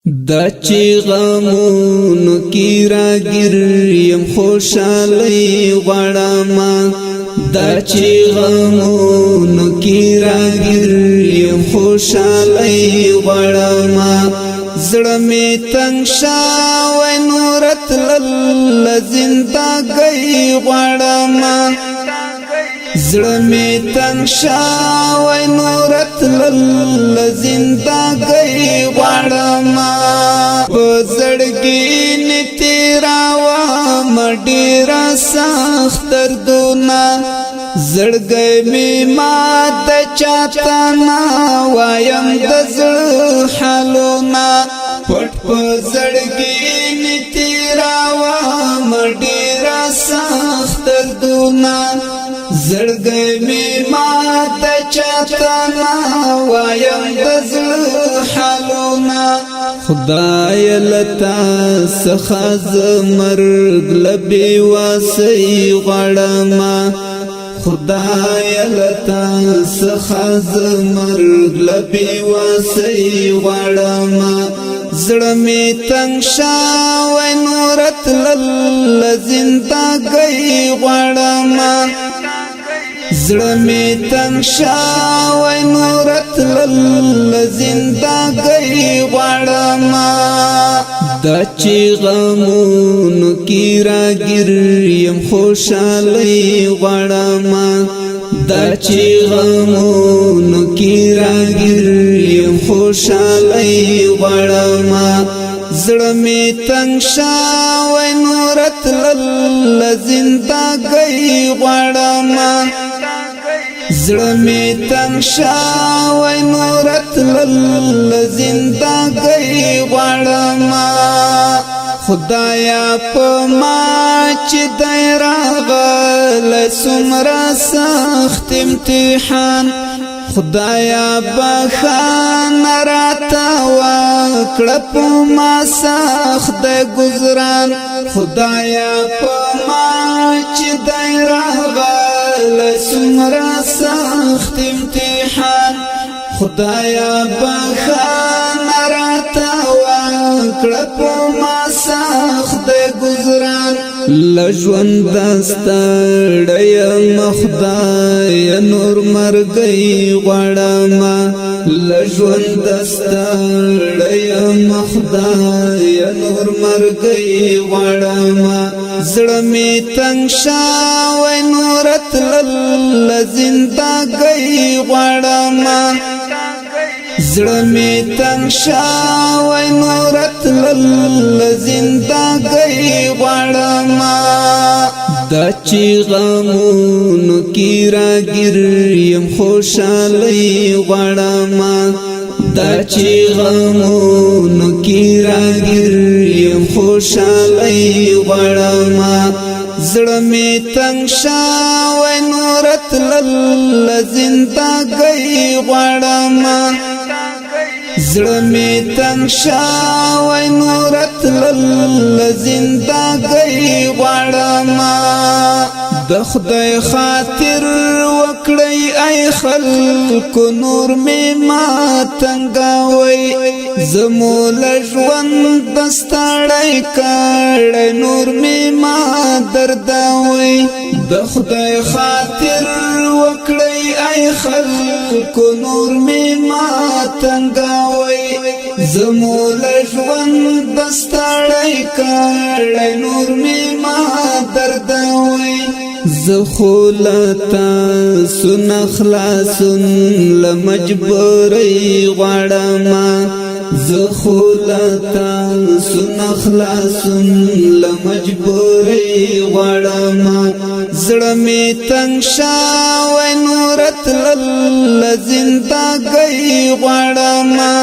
دا چی غمونو کی را گریم خوشالی غړما دا چی غمونو کی را گریم خوشالی غړما زړه می تنگ شاوی نورت لل زندګۍ غړما زړه می تنگ شاوی نورت لل زندګۍ غړما په زړګي نتیراوا مډیرا سخت دردونه زړګي می مات چاته نا وایم د زړه حالونه پټ په زړګي نتیراوا مډیرا سخت دردونه زړګي می مات چاته نا وایم د زړه حالونه خدای لتا سخاز مرګ لبي واسي غړما خدای لتا سخاز مرګ لبي واسي غړما زړه می تنگ شاوی نورت لل زندګۍ غړما زړه می تنگ شاوی نورت لل زندګۍ غړما دا چی غمونو کی را گریم خوشالی غړما دا چی غمونو کی را گریم خوشالی غړما زړه می تنگ شاوی نورت لل زندګۍ غړما زړه می تنگ شاوی نورت لل زندګۍ غړما خدایا په ما چې دای راغل سمرا سخت امتحان خدایا بخان راتا وکړه په ما سخت گزاران خدایا په ما چې دای راغل سمرا سخت امتحان خدایا بخان راتا وکړه په ما سخت گزاران لژوند دستړی مخدای نور مرګي غړما لژوند دستړی مخدای نور مرګي غړما زړه می تنگ شاوی نورت لل زندګۍ غړما زړه می تنگ شاوی نورت لل زندګۍ غړما دا چی غمونو کی را گریم خوشالی غړما دا چی غمونو کی را گریم خوشالی غړما زړه می تنگ شاوی نورت لل زندګۍ غړما زړه می تنگ شاوی نورت لل زندګۍ غړما د خدای خاطر وکړی ای خلکو نور می ما تنګوي زمول ژوند دستړی کړ نور می ما دردوي د خدای خاطر وکړی ای خلکو نور می ما تنګوي زمول ژوند دستړی کړ نور می ما دردوي زخولتا سن خلاصن لمجبوری غړما زخولتا سن خلاصن لمجبوری غړما زړه می تنگ شاوی نورت لل زندګۍ غړما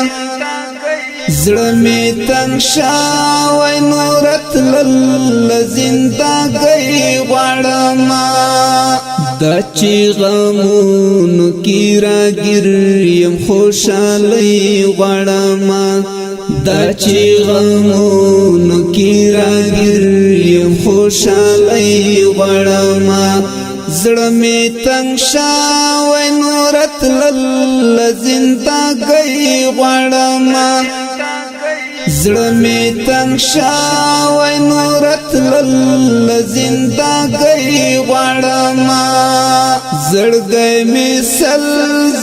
زړه می تنگ شاوی نورت لل زندګۍ غړما دا چی غمونو کی را گریم خوشالی غړما دا چی غمونو کی را گریم خوشالی غړما زړه می تنگ شاوی نورت لل زندګۍ غړما زړه می تنگ شاوی نورت لل زندګۍ غواړم زړګی می سل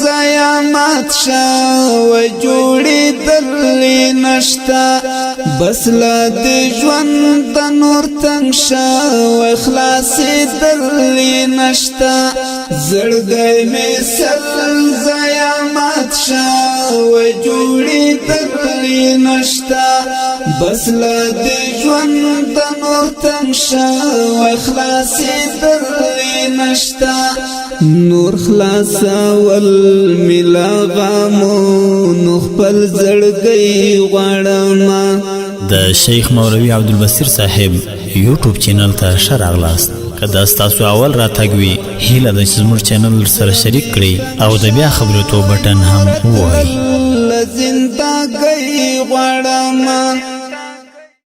زیامات شاوی جوړې دلی نشتا بس لا د ژوند د نور تنگ شاوی خلاصې دلی نشتا زړګی می سل زیامات شاوی جوړې دلی نشتا بس لا د ژوند د نور تنگ شاوی خلاصې دلی نشتا نور خلاصول ملا غامو نو خپل زړګی غواړم د شیخ مولوی عبدالبصیر صاحب یوټیوب چینل ته ښه راغلاست که دا ستاسو اول راتګ وي هیله ده چې زموږ چینل سره شریک کړئ او د بیا خبرېدو بټن هم ووهئ زندګۍ غواړم